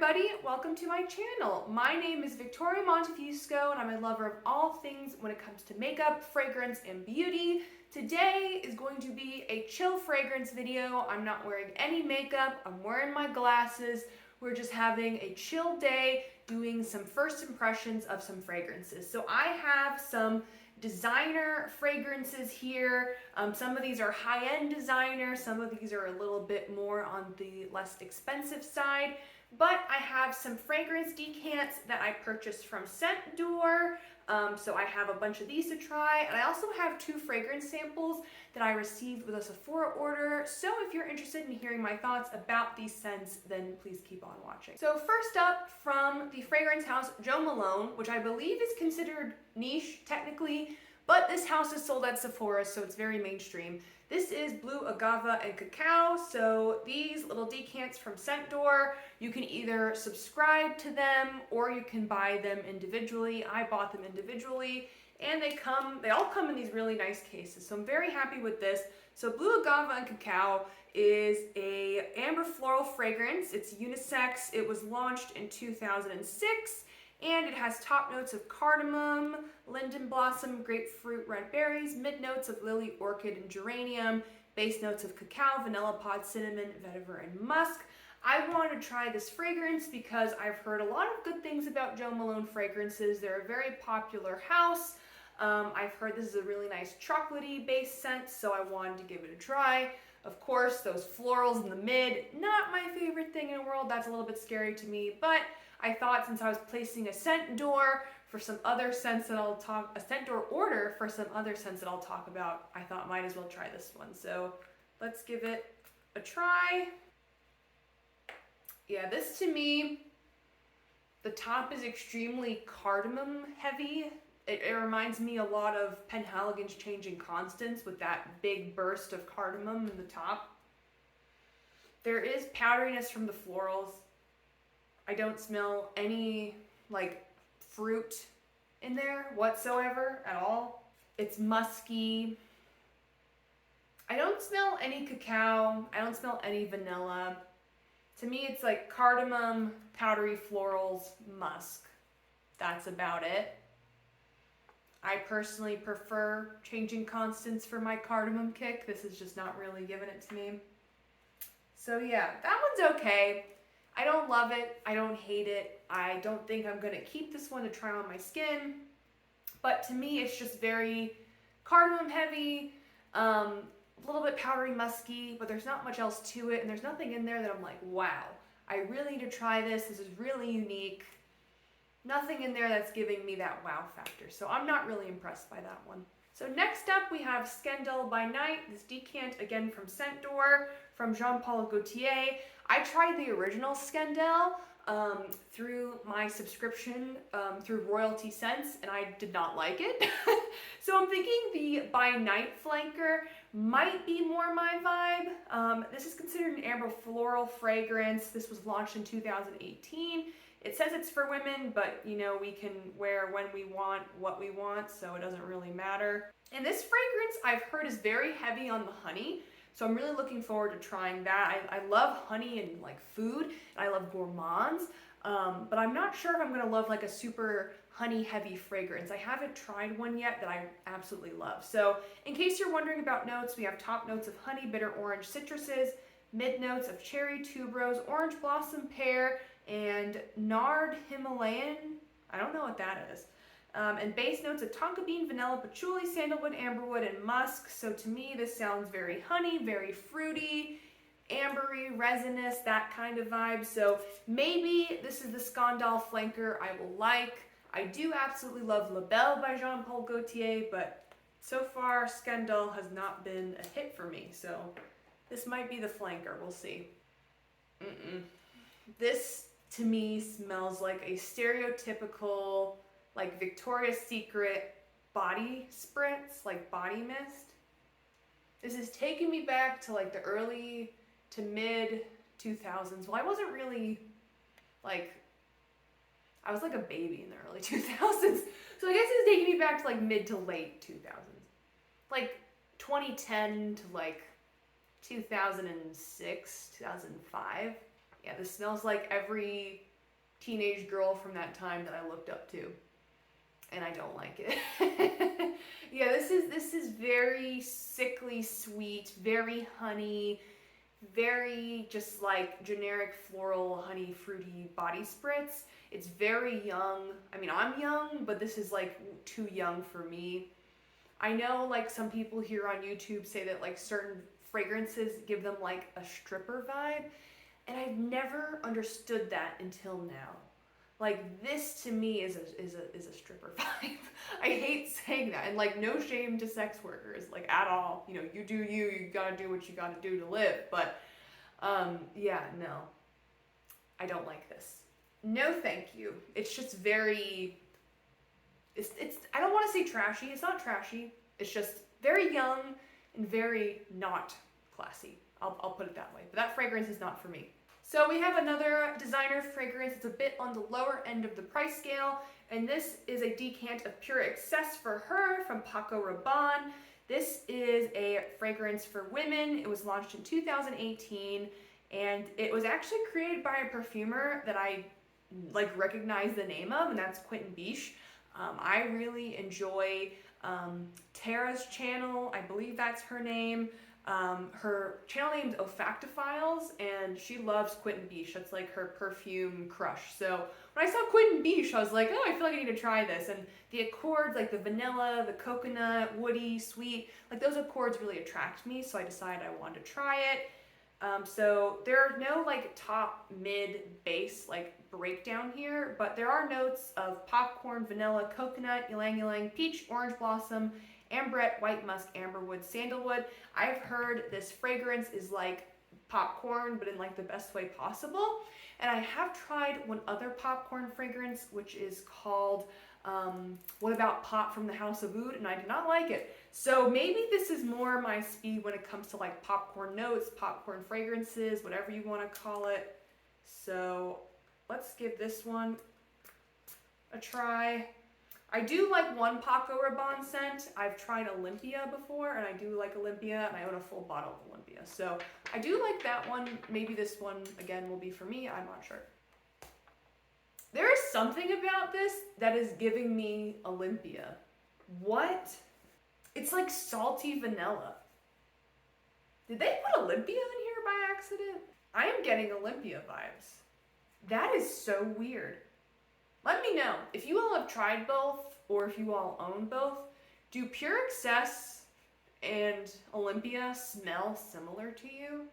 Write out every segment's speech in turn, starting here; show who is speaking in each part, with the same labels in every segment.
Speaker 1: everybody, welcome to my channel. My name is Victoria Montefusco and I'm a lover of all things when it comes to makeup, fragrance, and beauty. Today is going to be a chill fragrance video. I'm not wearing any makeup, I'm wearing my glasses. We're just having a chill day doing some first impressions of some fragrances. So I have some designer fragrances here. Some of these are high-end designer, some of these are a little bit more on the less expensive side, but I have some fragrance decants that I purchased from Dior. So I have a bunch of these to try, and I also have 2 fragrance samples that I received with a Sephora order. So if you're interested in hearing my thoughts about these scents, then please keep on watching. So first up, from the fragrance house Jo Malone, which I believe is considered niche technically, but this house is sold at Sephora, so it's very mainstream. This is Blue Agave and Cacao. So these little decants from Dior, you can either subscribe to them or you can buy them individually. I bought them individually, and they all come in these really nice cases. So I'm very happy with this. So Blue Agave and Cacao is a amber floral fragrance. It's unisex. It was launched in 2006. And it has top notes of cardamom, linden blossom, grapefruit, red berries, mid notes of lily, orchid, and geranium, base notes of cacao, vanilla pod, cinnamon, vetiver, and musk. I want to try this fragrance because I've heard a lot of good things about Jo Malone fragrances. They're a very popular house. I've heard this is a really nice chocolatey base scent, so I wanted to give it a try. Of course, those florals in the mid, not my favorite thing in the world. That's a little bit scary to me, but I thought since I was placing a scent door for some other scents that a scent door order for some other scents that I'll talk about, I thought might as well try this one. So let's give it a try. Yeah, this to me, the top is extremely cardamom heavy. It reminds me a lot of Penhaligon's Changing Constants with that big burst of cardamom in the top. There is powderiness from the florals. I don't smell any like fruit in there whatsoever at all. It's musky. I don't smell any cacao. I don't smell any vanilla. To me, it's like cardamom, powdery florals, musk. That's about it. I personally prefer Changing Constants for my cardamom kick. This is just not really giving it to me. So yeah, that one's okay. I don't love it. I don't hate it. I don't think I'm going to keep this one to try on my skin. But to me, it's just very cardamom heavy, a little bit powdery musky, but there's not much else to it. And there's nothing in there that I'm like, wow, I really need to try this. This is really unique. Nothing in there that's giving me that wow factor. So I'm not really impressed by that one. So next up we have Scandal by Night, this decant again from Dior, from Jean-Paul Gaultier. I tried the original Scandal through my subscription through Royalty Scents, and I did not like it. So I'm thinking the By Night flanker might be more my vibe. This is considered an amber floral fragrance. This was launched in 2018. It says it's for women, but you know, we can wear when we want, what we want, so it doesn't really matter. And this fragrance I've heard is very heavy on the honey, so I'm really looking forward to trying that. I love honey and like food, and I love gourmands, but I'm not sure if I'm gonna love like a super honey heavy fragrance. I haven't tried one yet that I absolutely love. So in case you're wondering about notes, we have top notes of honey, bitter orange, citruses, mid notes of cherry, tuberose, orange blossom, pear, and nard Himalayan, I don't know what that is, and base notes of tonka bean, vanilla, patchouli, sandalwood, amberwood, and musk. So to me this sounds very honey, very fruity, ambery, resinous, that kind of vibe. So maybe this is the Scandal flanker I will like. I do absolutely love La Belle by Jean-Paul Gaultier, but so far Scandal has not been a hit for me, so this might be the flanker, we'll see. This to me smells like a stereotypical like Victoria's Secret body spritz, like body mist. This is taking me back to like the early to mid 2000s. Well, I wasn't really like, I was like a baby in the early 2000s. So I guess it's taking me back to like mid to late 2000s. Like 2010 to like 2006, 2005. Yeah, this smells like every teenage girl from that time that I looked up to, and I don't like it. Yeah, this is very sickly sweet, very honey, very just like generic floral honey fruity body spritz. It's very young. I mean, I'm young, but this is like too young for me. I know like some people here on YouTube say that like certain fragrances give them like a stripper vibe, and I've never understood that until now. Like this to me is a stripper vibe. I hate saying that, and like no shame to sex workers, like at all. You know, you do you. You gotta do what you gotta do to live. But yeah, no, I don't like this. No, thank you. It's just very. It's. I don't want to say trashy. It's not trashy. It's just very young and very not classy. I'll put it that way. But that fragrance is not for me. So we have another designer fragrance. It's a bit on the lower end of the price scale, and this is a decant of Pure Excess for Her from Paco Rabanne. This is a fragrance for women. It was launched in 2018, and it was actually created by a perfumer that I like recognize the name of, and that's Quentin Biche. I really enjoy Tara's channel. I believe that's her name. Her channel name's Olfactophiles, and she loves Quentin Biche. That's like her perfume crush. So when I saw Quentin Biche, I was like, oh, I feel like I need to try this. And the accords, like the vanilla, the coconut, woody, sweet, like those accords really attract me. So I decided I wanted to try it. So there are no like top, mid, base like breakdown here, but there are notes of popcorn, vanilla, coconut, ylang ylang, peach, orange blossom, ambrette, white musk, amberwood, sandalwood. I've heard this fragrance is like popcorn, but in like the best way possible. And I have tried one other popcorn fragrance, which is called What About Pop from the House of Oud, and I did not like it. So maybe this is more my speed when it comes to like popcorn notes, popcorn fragrances, whatever you want to call it. So let's give this one a try. I do like one Paco Rabanne scent. I've tried Olympia before, and I do like Olympia, and I own a full bottle of Olympia. So I do like that one. Maybe this one, again, will be for me. I'm not sure. There is something about this that is giving me Olympia. What? It's like salty vanilla. Did they put Olympia in here by accident? I am getting Olympia vibes. That is so weird. Let me know if you all have tried both or if you all own both. Do Pure Excess and Olympia smell similar to you?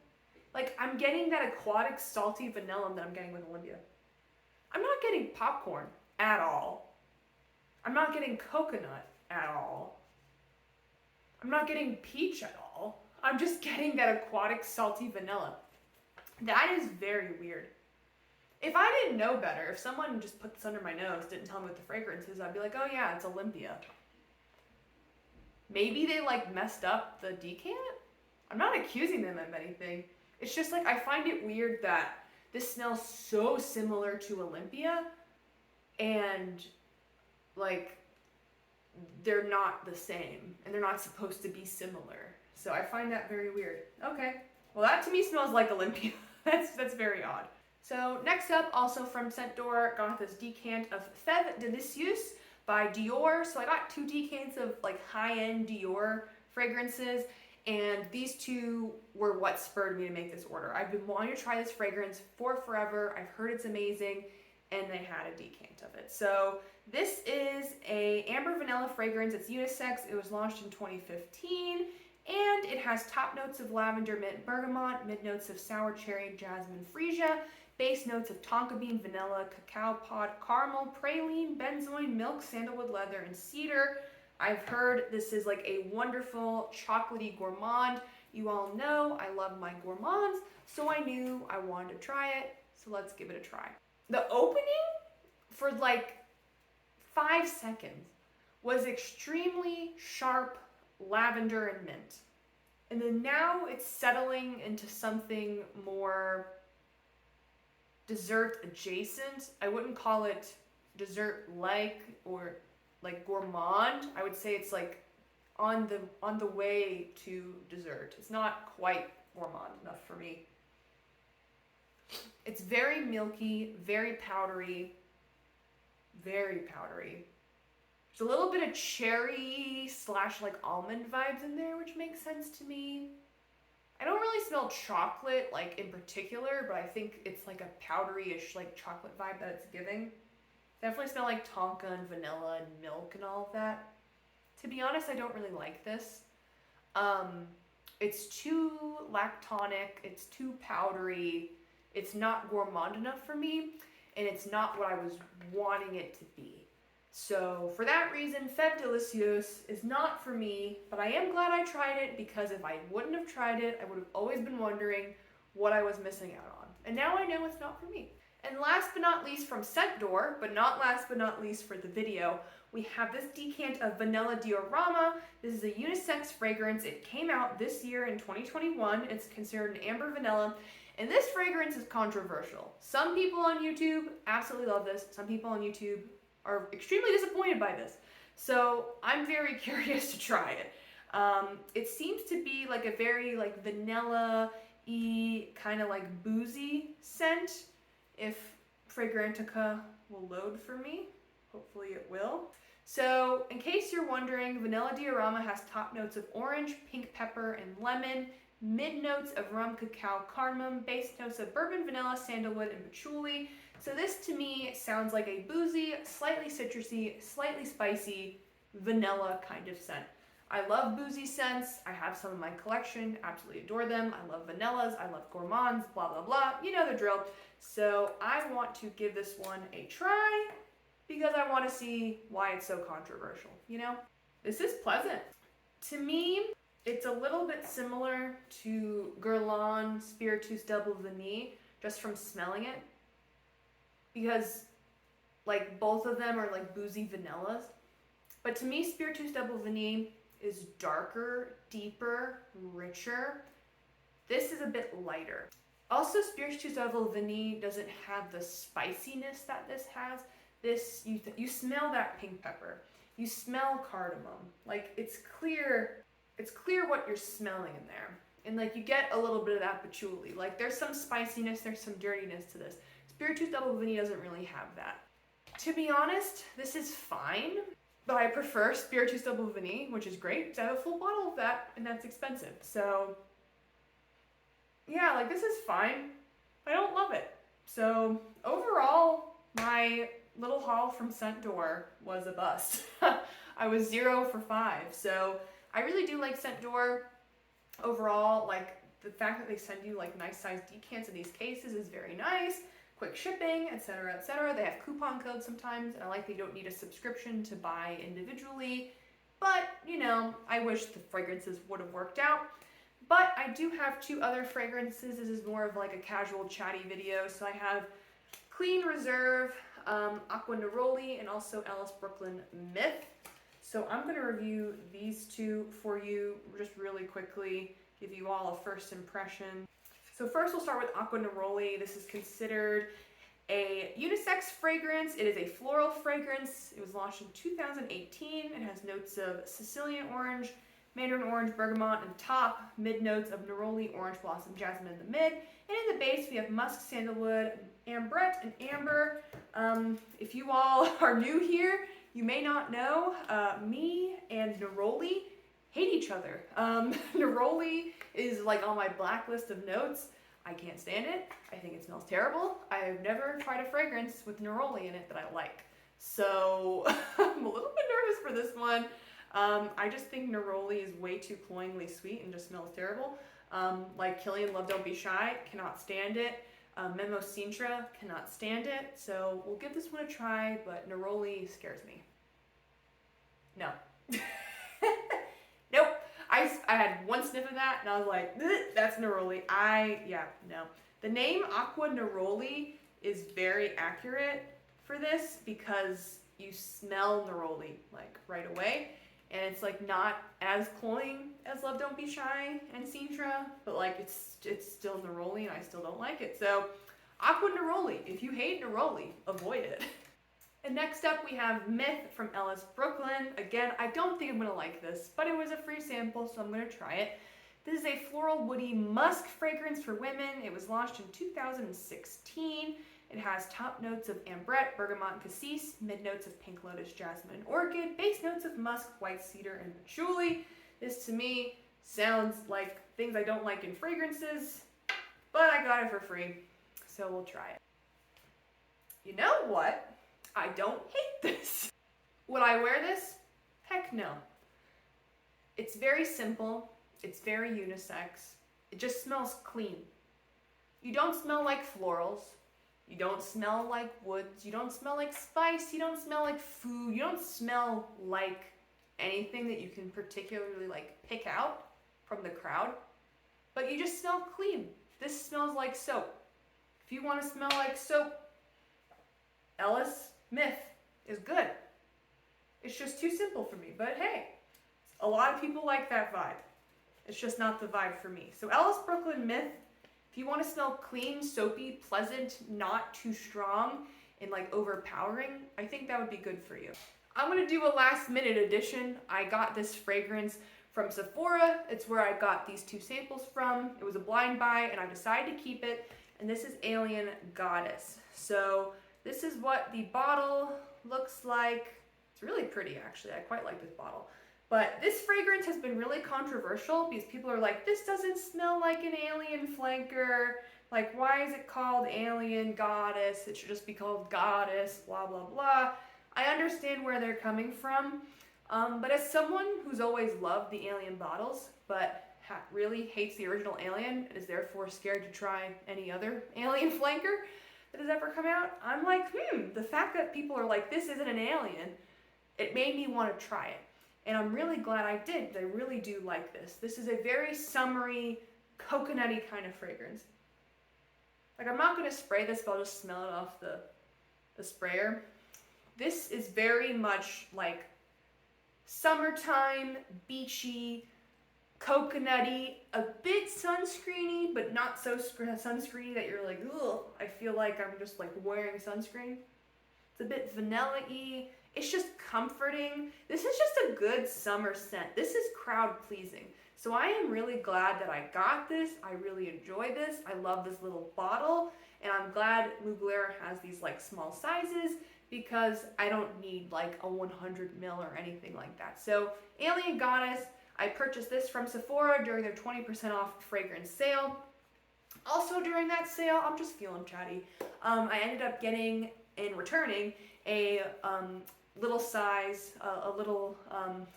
Speaker 1: Like, I'm getting that aquatic salty vanilla that I'm getting with Olympia. I'm not getting popcorn at all. I'm not getting coconut at all. I'm not getting peach at all. I'm just getting that aquatic salty vanilla. That is very weird. If I didn't know better, if someone just put this under my nose, didn't tell me what the fragrance is, I'd be like, oh yeah, it's Olympia. Maybe they like messed up the decant? I'm not accusing them of anything. It's just like, I find it weird that this smells so similar to Olympia, and like, they're not the same, and they're not supposed to be similar. So I find that very weird. Okay, well that to me smells like Olympia. That's very odd. So next up, also from Scent Door, got this decant of Feb Delicious by Dior. So I got two decants of like high-end Dior fragrances, and these two were what spurred me to make this order. I've been wanting to try this fragrance for forever. I've heard it's amazing, and they had a decant of it. So this is a amber vanilla fragrance. It's unisex. It was launched in 2015, and it has top notes of lavender, mint, bergamot, mid notes of sour cherry, jasmine, freesia, base notes of tonka bean, vanilla, cacao pod, caramel, praline, benzoin, milk, sandalwood leather, and cedar. I've heard this is like a wonderful chocolatey gourmand. You all know I love my gourmands, so I knew I wanted to try it, so let's give it a try. The opening for like 5 seconds was extremely sharp lavender and mint. And then now it's settling into something more dessert adjacent. I wouldn't call it dessert like or like gourmand. I would say it's like on the way to dessert. It's not quite gourmand enough for me. It's very milky, very powdery, very powdery. There's a little bit of cherry / like almond vibes in there, which makes sense to me. I don't really smell chocolate like in particular, but I think it's like a powdery-ish like chocolate vibe that it's giving. Definitely smell like tonka and vanilla and milk and all of that. To be honest, I don't really like this. It's too lactonic, it's too powdery, it's not gourmand enough for me, and it's not what I was wanting it to be. So for that reason, Feb Delicious is not for me, but I am glad I tried it, because if I wouldn't have tried it, I would have always been wondering what I was missing out on. And now I know it's not for me. And last but not least from Scent Door, but not last but not least for the video, we have this decant of Vanilla Diorama. This is a unisex fragrance. It came out this year in 2021. It's considered an amber vanilla. And this fragrance is controversial. Some people on YouTube absolutely love this. Some people on YouTube are extremely disappointed by this. So I'm very curious to try it. It seems to be like a very like vanilla-y, kind of like boozy scent. If Fragrantica will load for me, hopefully it will. So in case you're wondering, Vanilla Diorama has top notes of orange, pink pepper, and lemon, mid notes of rum, cacao, cardamom, base notes of bourbon, vanilla, sandalwood, and patchouli. So this to me sounds like a boozy, slightly citrusy, slightly spicy, vanilla kind of scent. I love boozy scents. I have some in my collection, absolutely adore them. I love vanillas, I love gourmands, blah, blah, blah. You know the drill. So I want to give this one a try because I want to see why it's so controversial, you know? This is pleasant. To me, it's a little bit similar to Guerlain Spiritus Double Vanille, just from smelling it. Because like both of them are like boozy vanillas. But to me, Spiritus Double Vanille is darker, deeper, richer. This is a bit lighter. Also, Spiritus Double Vanille doesn't have the spiciness that this has. This, you smell that pink pepper. You smell cardamom. Like it's clear what you're smelling in there. And like you get a little bit of that patchouli. Like there's some spiciness, there's some dirtiness to this. Spiritus Double Vanille doesn't really have that. To be honest, this is fine, but I prefer Spiritus Double Vanille, which is great because I have a full bottle of that and that's expensive. So yeah, like this is fine. I don't love it. So overall, my little haul from Scent Door was a bust. I was 0 for 5. So I really do like Scent Door overall. Like the fact that they send you like nice sized decants in these cases is very nice. Quick shipping, etc., etc. They have coupon codes sometimes, and I like they don't need a subscription to buy individually. But, you know, I wish the fragrances would have worked out. But I do have 2 other fragrances. This is more of like a casual chatty video. So I have Clean Reserve, Aqua Neroli, and also Ellis Brooklyn Myth. So I'm going to review these 2 for you just really quickly, give you all a first impression. So first we'll start with Aqua Neroli. This is considered a unisex fragrance. It is a floral fragrance. It was launched in 2018. It has notes of Sicilian orange, mandarin orange, bergamot, and top, mid notes of neroli, orange blossom, jasmine in the mid. And in the base we have musk, sandalwood, ambrette, and amber. If you all are new here, you may not know, me and neroli hate each other. Neroli is like on my blacklist of notes. I can't stand it. I think it smells terrible. I have never tried a fragrance with neroli in it that I like. So I'm a little bit nervous for this one. I just think neroli is way too cloyingly sweet and just smells terrible. Like Killian Love Don't Be Shy, cannot stand it. Memo Sintra, cannot stand it. So we'll give this one a try, but neroli scares me. No. Nope. I had one sniff of that and I was like, that's neroli. No. The name Aqua Neroli is very accurate for this because you smell neroli like right away. And it's like not as cloying as Love Don't Be Shy and Sintra, but like it's still neroli and I still don't like it. So Aqua Neroli, if you hate neroli, avoid it. And next up we have Myth from Ellis Brooklyn. Again, I don't think I'm gonna like this, but it was a free sample, so I'm gonna try it. This is a floral woody musk fragrance for women. It was launched in 2016. It has top notes of ambrette, bergamot, and cassis, mid notes of pink lotus, jasmine, and orchid, base notes of musk, white cedar, and patchouli. This to me sounds like things I don't like in fragrances, but I got it for free, so we'll try it. You know what? I don't hate this. Would I wear this? Heck no. It's very simple. It's very unisex. It just smells clean. You don't smell like florals. You don't smell like woods. You don't smell like spice. You don't smell like food. You don't smell like anything that you can particularly like pick out from the crowd. But you just smell clean. This smells like soap. If you want to smell like soap, Ellis Myth is good. It's just too simple for me. But hey, a lot of people like that vibe. It's just not the vibe for me. So Ellis Brooklyn Myth, if you want to smell clean, soapy, pleasant, not too strong, and like overpowering, I think that would be good for you. I'm going to do a last minute addition. I got this fragrance from Sephora. It's where I got these two samples from. It was a blind buy and I decided to keep it. And this is Alien Goddess. So this is what the bottle looks like. It's really pretty actually. I quite like this bottle. But this fragrance has been really controversial because people are like, this doesn't smell like an alien flanker. Like, why is it called Alien Goddess? It should just be called Goddess, blah, blah, blah. I understand where they're coming from. But as someone who's always loved the Alien bottles, but really hates the original Alien and is therefore scared to try any other alien flanker that has ever come out, I'm like, the fact that people are like, this isn't an alien, it made me want to try it. And I'm really glad I did. I really do like this. This is a very summery, coconutty kind of fragrance. Like, I'm not going to spray this, but I'll just smell it off the sprayer. This is very much like summertime, beachy, coconutty, a bit sunscreeny, but not so sunscreeny that you're like, ugh, I feel like I'm just like wearing sunscreen. It's a bit vanilla-y. It's just comforting. This is just a good summer scent. This is crowd pleasing. So I am really glad that I got this. I really enjoy this. I love this little bottle. And I'm glad Mugler has these like small sizes because I don't need like a 100 ml or anything like that. So Alien Goddess, I purchased this from Sephora during their 20% off fragrance sale. Also during that sale, I'm just feeling chatty. I ended up getting and returning a little size, a little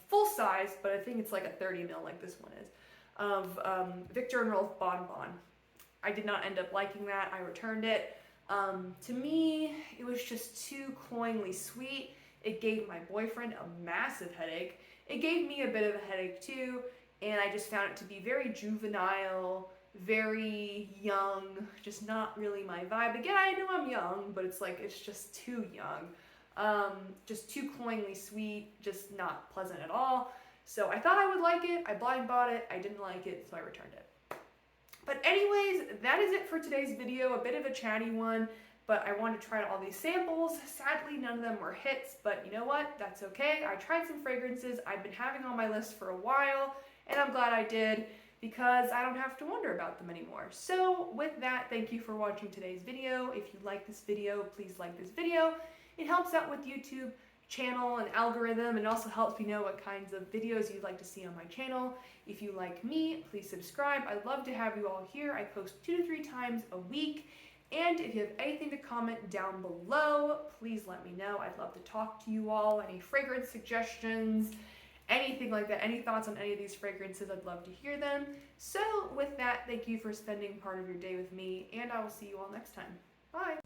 Speaker 1: full size, but I think it's like a 30 ml like this one is, of Victor and Rolf Bonbon. I did not end up liking that. I returned it. To me, it was just too cloyingly sweet. It gave my boyfriend a massive headache. It gave me a bit of a headache too, and I just found it to be very juvenile, very young, just not really my vibe. Again, I know I'm young, but it's like, it's just too young. Just too cloyingly sweet, just not pleasant at all. So I thought I would like it. I blind bought it. I didn't like it, so I returned it. But anyways, that is it for today's video. A bit of a chatty one, but I wanted to try all these samples. Sadly, none of them were hits, but you know what? That's okay. I tried some fragrances I've been having on my list for a while, and I'm glad I did because I don't have to wonder about them anymore. So with that, thank you for watching today's video. If you like this video, please like this video. It helps out with YouTube channel and algorithm, and also helps me know what kinds of videos you'd like to see on my channel. If you like me, please subscribe. I'd love to have you all here. I post 2 to 3 times a week. And if you have anything to comment down below, please let me know. I'd love to talk to you all. Any fragrance suggestions, anything like that, any thoughts on any of these fragrances, I'd love to hear them. So with that, thank you for spending part of your day with me, and I will see you all next time. Bye.